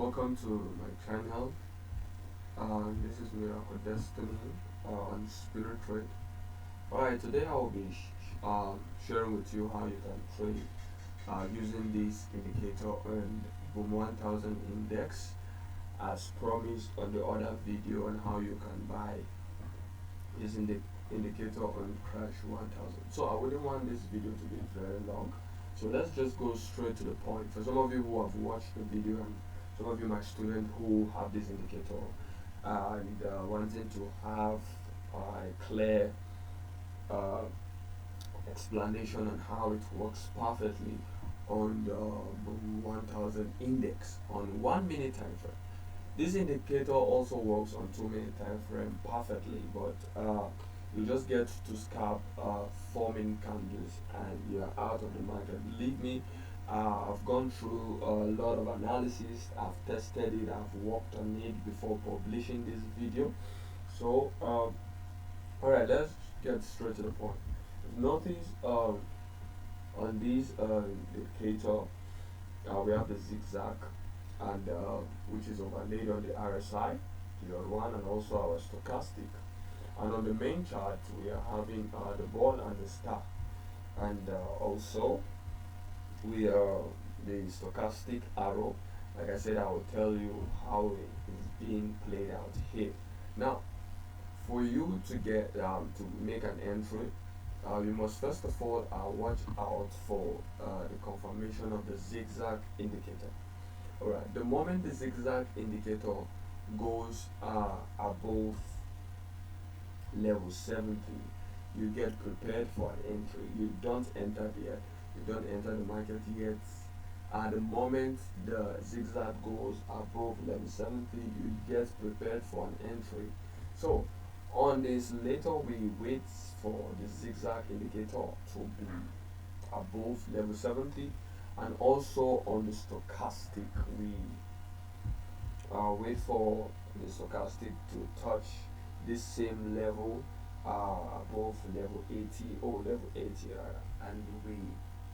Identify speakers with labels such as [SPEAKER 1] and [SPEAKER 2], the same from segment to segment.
[SPEAKER 1] Welcome to my channel. This is Miracle Destiny on Spirit Trade. Alright, today I will be sharing with you how you can trade using this indicator on Boom 1000 index as promised on the other video on how you can buy using the indicator on Crash 1000. So I wouldn't want this video to be very long. So let's just go straight to the point. For some of you who have watched the video and some of you my students who have this indicator and wanting to have a clear explanation on how it works perfectly on the 1000 index on 1 minute time frame. This indicator also works on 2 minute time frame perfectly, but you just get to scalp 4 minute candles and you are out of the market. Believe me, I've gone through a lot of analysis, I've tested it, I've worked on it before publishing this video. So alright, let's get straight to the point. Notice on this indicator we have the zigzag and which is overlaid on the RSI period 1 and also our stochastic, and on the main chart we are having the ball and the star, and also we are the stochastic arrow. Like I said, I will tell you how it is being played out here. Now for you to get to make an entry, you must first of all watch out for the confirmation of the zigzag indicator. Alright, the moment the zigzag indicator goes above level 70, you get prepared for an entry. You don't enter yet, you don't enter the market yet. At the moment the zigzag goes above level 70, you get prepared for an entry. So on this later we wait for the zigzag indicator to be above level 70, and also on the stochastic we wait for the stochastic to touch this same level above level 80 or level 80 and we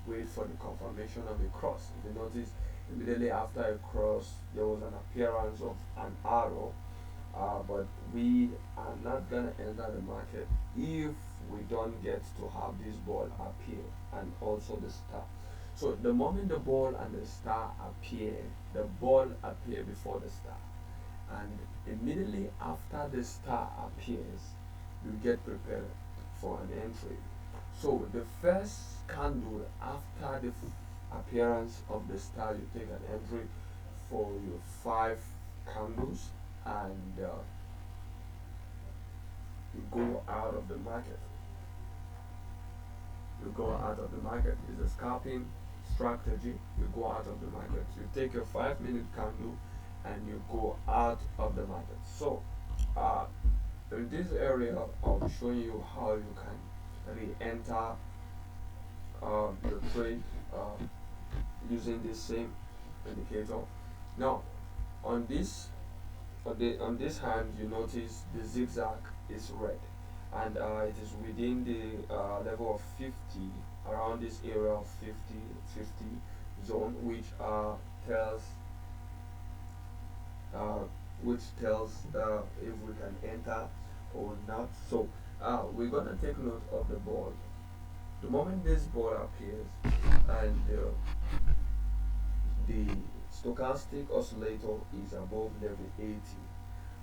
[SPEAKER 1] wait for the confirmation of the cross. If you notice, immediately after a cross there was an appearance of an arrow, but we are not gonna enter the market if we don't get to have this ball appear and also the star. So the moment the ball and the star appear, the ball appear before the star, and immediately after the star appears you get prepared for an entry. So the first candle after the appearance of the star, you take an entry for your 5 candles and you go out of the market. You go out of the market. It's a scalping strategy. You go out of the market. You take your 5 minute candle and you go out of the market. So in this area I'll be showing you how you can re-enter your trade using this same indicator. Now on this hand you notice the zigzag is red, and it is within the level of 50, around this area of 50 zone, which tells if we can enter or not. So we're gonna take note of the ball. The moment this ball appears and the stochastic oscillator is above level 80,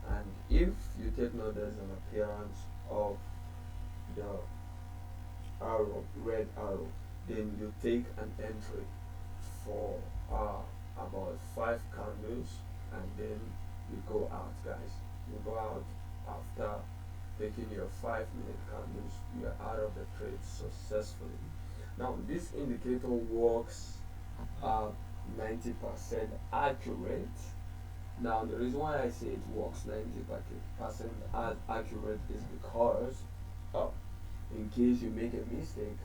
[SPEAKER 1] and if you take note there's an appearance of the arrow, red arrow, then you take an entry for about 5 candles and then you go out, guys. You go out after taking your 5 minute candles. You are out of the trade successfully. Now this indicator works 90% accurate. Now the reason why I say it works 90% accurate is because in case you make a mistake,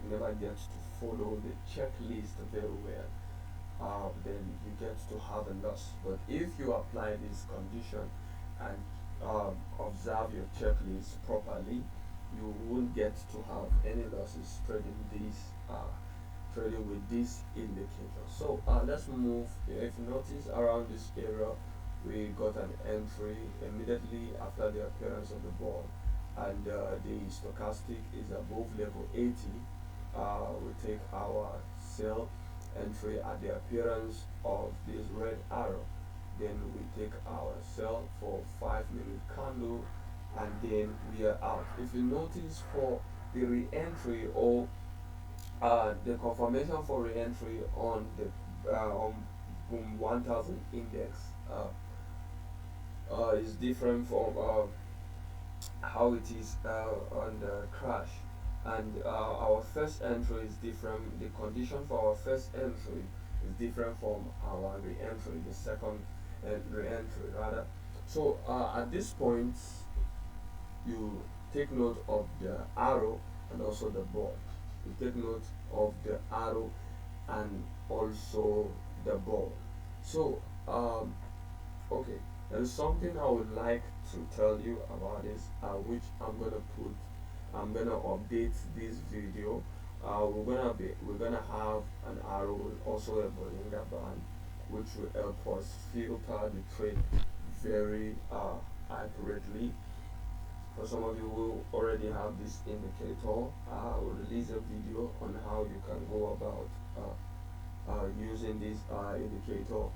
[SPEAKER 1] never get to follow the checklist very well, then you get to have a loss. But if you apply this condition and observe your checklist properly, you won't get to have any losses trading these trading with this indicator. So let's move. If you notice around this area, we got an entry immediately after the appearance of the ball, and the stochastic is above level 80. We take our sell entry at the appearance of this red arrow. Then we take our sell for 5 minute candle, and then we are out. If you notice for the re-entry or the confirmation for re-entry on the on boom 1000 index is different from how it is on the crash, and our first entry is different. The condition for our first entry is different from our re-entry, the second re-entry rather. So at this point, you take note of the arrow and also the ball. You take note of the arrow and also the ball. So okay, there is something I would like to tell you about this, which I'm gonna update this video. We're gonna have an arrow with also a Bollinger Band, which will help us filter the trade very accurately. For some of you who already have this indicator, I will release a video on how you can go about using this indicator.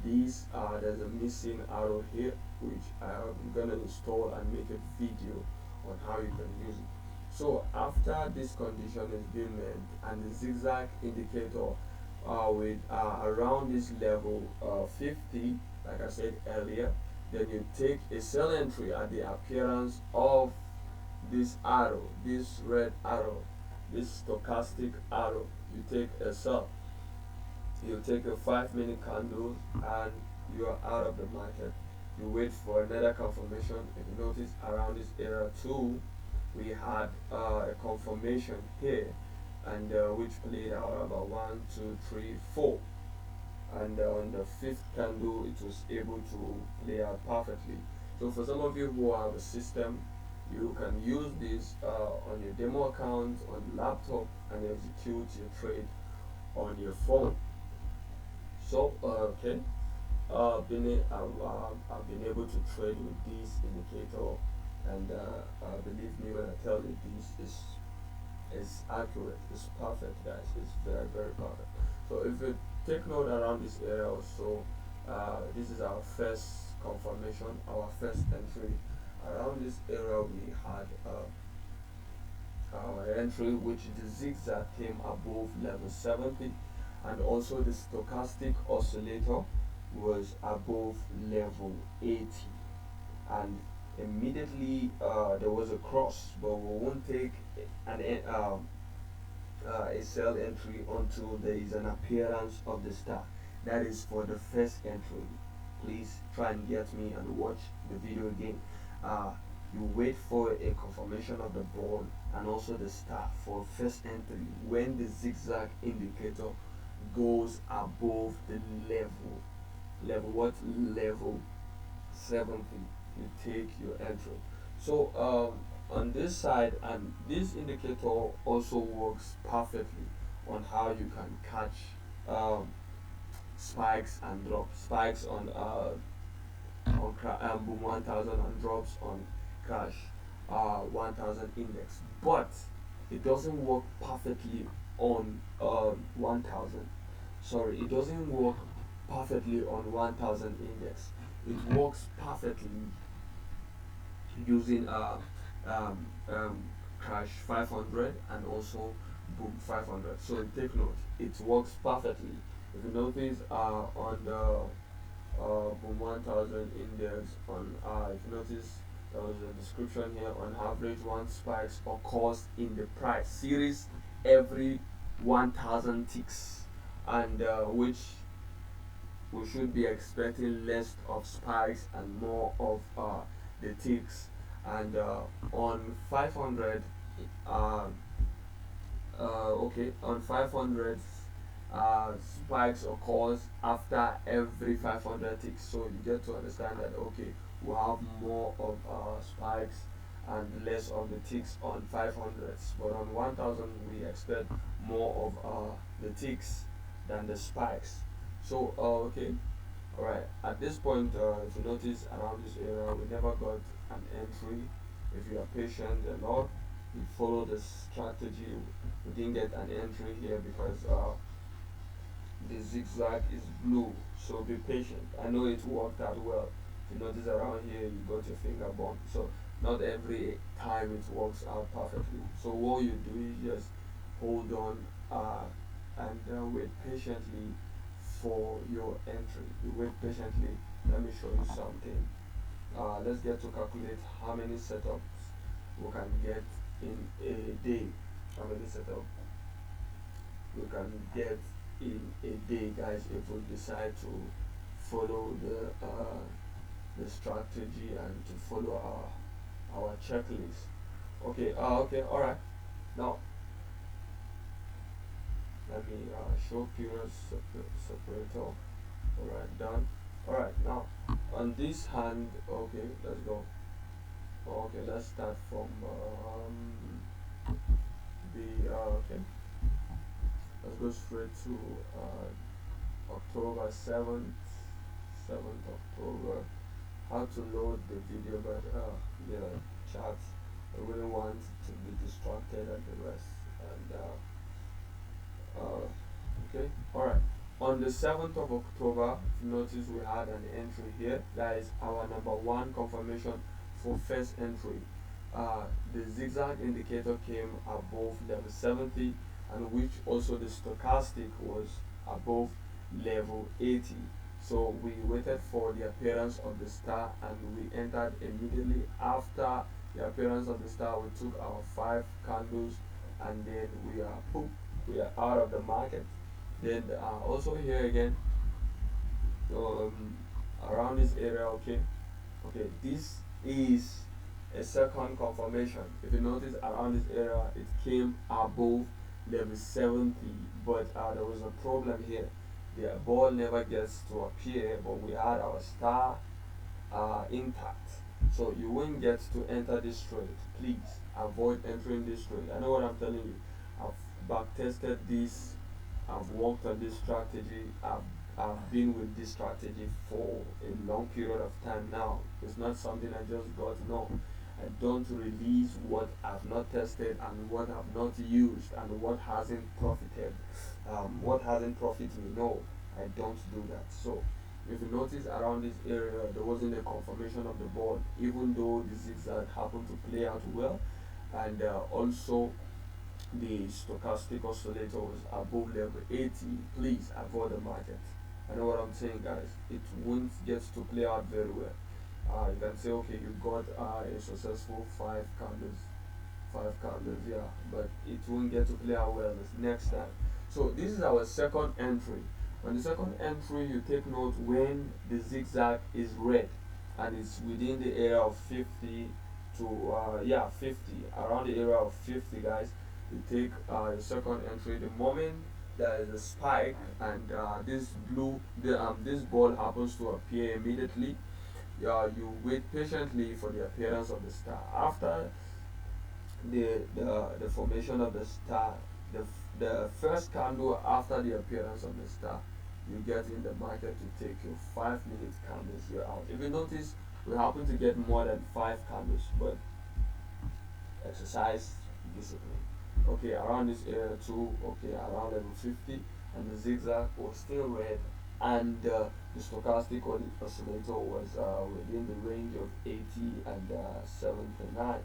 [SPEAKER 1] There's a missing arrow here, which I'm gonna install and make a video on how you can use it. So after this condition is being met and the zigzag indicator with around this level 50, like I said earlier, then you take a sell entry at the appearance of this arrow, this red arrow, this stochastic arrow. You take a sell. You take a 5 minute candle and you are out of the market. You wait for another confirmation. If you notice around this area too, we had a confirmation here, and which played out about 1, 2, 3, 4. And on the fifth candle it was able to play out perfectly. So for some of you who have a system, you can use this on your demo account on the laptop and execute your trade on your phone. So okay, I've been able to trade with this indicator, and believe me when I tell you this is accurate, it's perfect guys, it's very very perfect. So if you take note around this area also, this is our first confirmation, our first entry. Around this area we had our entry, which the zigzag came above level 70, and also the stochastic oscillator was above level 80, and immediately there was a cross, but we won't take a sell entry until there is an appearance of the star. That is for the first entry. Please try and get me and watch the video again. You wait for a confirmation of the ball and also the star for first entry. When the zigzag indicator goes above the level 70, you take your entry. So on this side, and this indicator also works perfectly on how you can catch spikes and drops, spikes on boom 1000 and drops on crash 1000 index, but it doesn't work perfectly on 1000. Sorry, it doesn't work perfectly on 1000 index. It works perfectly using crash 500 and also boom 500. So take note, it works perfectly. If you notice on the boom 1000 index, on if you notice there was a description here, on average one spikes occurs in the price series every 1000 ticks, and which we should be expecting less of spikes and more of the ticks. And on 500 okay, on 500 spikes occurs after every 500 ticks, so you get to understand that okay, we have more of spikes and less of the ticks on 500s, but on 1000 we expect more of the ticks than the spikes. So okay, all right, at this point, if you notice around this area we never got an entry. If you are patient enough, you follow the strategy, we didn't get an entry here because the zigzag is blue, so be patient. I know it worked out well. If you notice around here you got your finger bump, so not every time it works out perfectly. So what you do is just hold on and wait patiently for your entry. You wait patiently. Let me show you something. Let's get to calculate how many setups we can get in a day. How many setups we can get in a day, guys, if we decide to follow the strategy and to follow our checklist. Okay, okay, all right. Now let me show period separator. All right, done. All right, now on this hand, okay, let's go. Okay, let's start from the okay. Let's go straight to October 7th, 7th October. How to load the video, but the chat. I wouldn't want to be distracted and the rest. And okay, all right. On the 7th of October, if you notice we had an entry here. That is our number one confirmation for first entry. The zigzag indicator came above level 70, and which also the stochastic was above level 80. So we waited for the appearance of the star and we entered immediately after the appearance of the star. We took our 5 candles and then we are poof, we are out of the market. Then also here again, around this area, okay, this is a second confirmation. If you notice around this area, it came above level 70, but there was a problem here. The ball never gets to appear, but we had our star intact. So you won't get to enter this trade. Please avoid entering this trade. I know what I'm telling you. I've back tested this. I've worked on this strategy. I've been with this strategy for a long period of time now. It's not something I just got. No, I don't release what I've not tested and what I've not used and what hasn't profited. What hasn't profited me. No, I don't do that. So if you notice around this area, there wasn't a confirmation of the ball, even though the zigzag happened to play out well, and also the stochastic oscillator was above level 80. Please avoid the market. I know what I'm saying, guys. It won't get to play out very well. You can say, okay, you got a successful 5 candles, yeah, but it won't get to play out well this next time. So this is our second entry. On the second entry, you take note when the zigzag is red and it's within the area of 50 to 50, around the area of 50, guys. You take your second entry. The moment there is a spike and this ball happens to appear immediately, you wait patiently for the appearance of the star. After the formation of the star, the first candle after the appearance of the star, you get in the market to take your 5 minute candles. You're out. If you notice, we happen to get more than 5 candles, but exercise discipline. Okay, around this area too, okay, around level 50, and the zigzag was still red, and the stochastic oscillator was within the range of 80 and 79.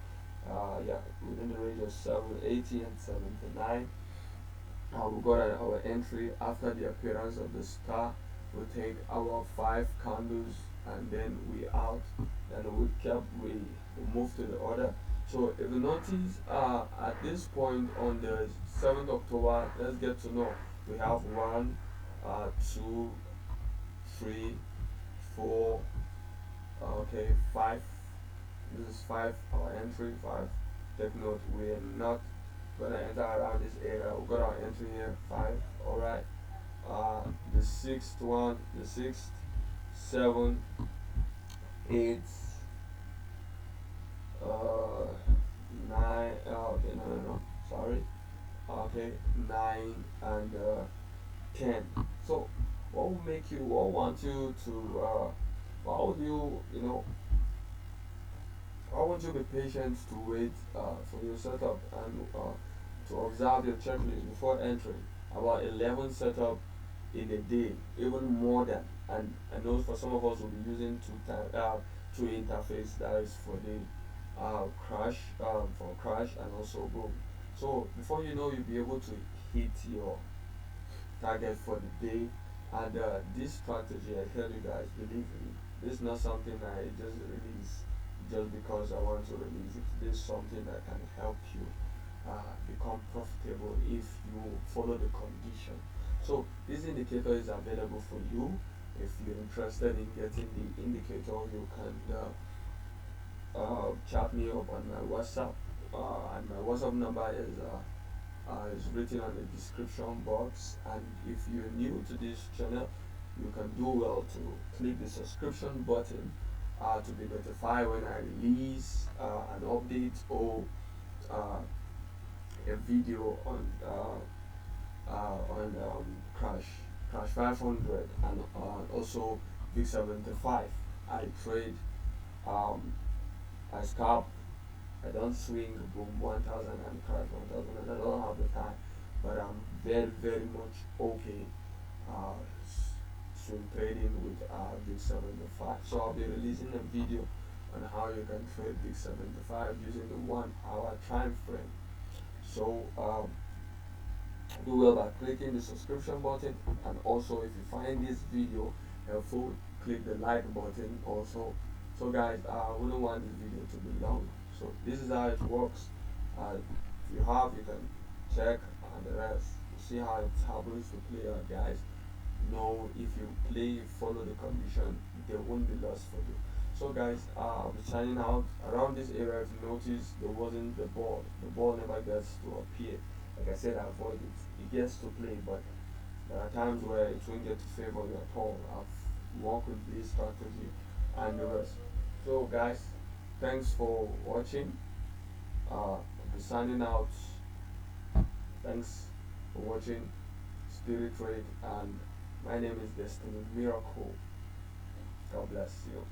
[SPEAKER 1] Yeah, within the range of 80 and 79. We got our entry after the appearance of the star. We take our 5 candles and then we out. Then we move to the order. So if you notice at this point on the 7th October, let's get to know we have 1, 2, 3, 4, okay, 5. This is 5, our entry 5. Take note, we're not gonna enter around this area. We got our entry here 5. All right. The 6th one, the 6th, 7, 8. uh, 9, okay, no, sorry, okay, 9 and 10. So what want you to what would you know I want you to be patient to wait for your setup and to observe your checklist before entering. About 11 setup in a day, even more than. And I know for some of us will be using two interface, that is for the crash, for crash and also boom. So before you know, you'll be able to hit your target for the day. And this strategy, I tell you guys, believe me, this is not something I just release just because I want to release it. This is something that can help you become profitable if you follow the condition. So this indicator is available for you. If you're interested in getting the indicator, you can chat me up on my WhatsApp. And my WhatsApp number is written on the description box. And if you're new to this channel, you can do well to click the subscription button to be notified when I release an update or uh, a video on Crash 500 and also VIX 75. I trade, um, I scalp. I don't swing boom 1000 and crash 1000, and I don't have the time, but I'm very much okay uh, swing trading with VIX 75. So I'll be releasing a video on how you can trade VIX 75 using the 1 hour time frame. So do well by clicking the subscription button, and also if you find this video helpful, click the like button also. So guys, I wouldn't want this video to be long, so this is how it works. If you have, you can check and the rest. You see how it happens to play out, guys. No, if you play, follow the condition, there won't be loss for you. So guys, I'll be signing out. Around this area, if you notice, there wasn't the ball never gets to appear. Like I said, I avoid it. It gets to play, but there are times where it won't get to favor you at all. I've worked with this strategy and the rest. So guys, thanks for watching. I'll be signing out. Thanks for watching Spirit Trade, and my name is Destiny Miracle. God bless you.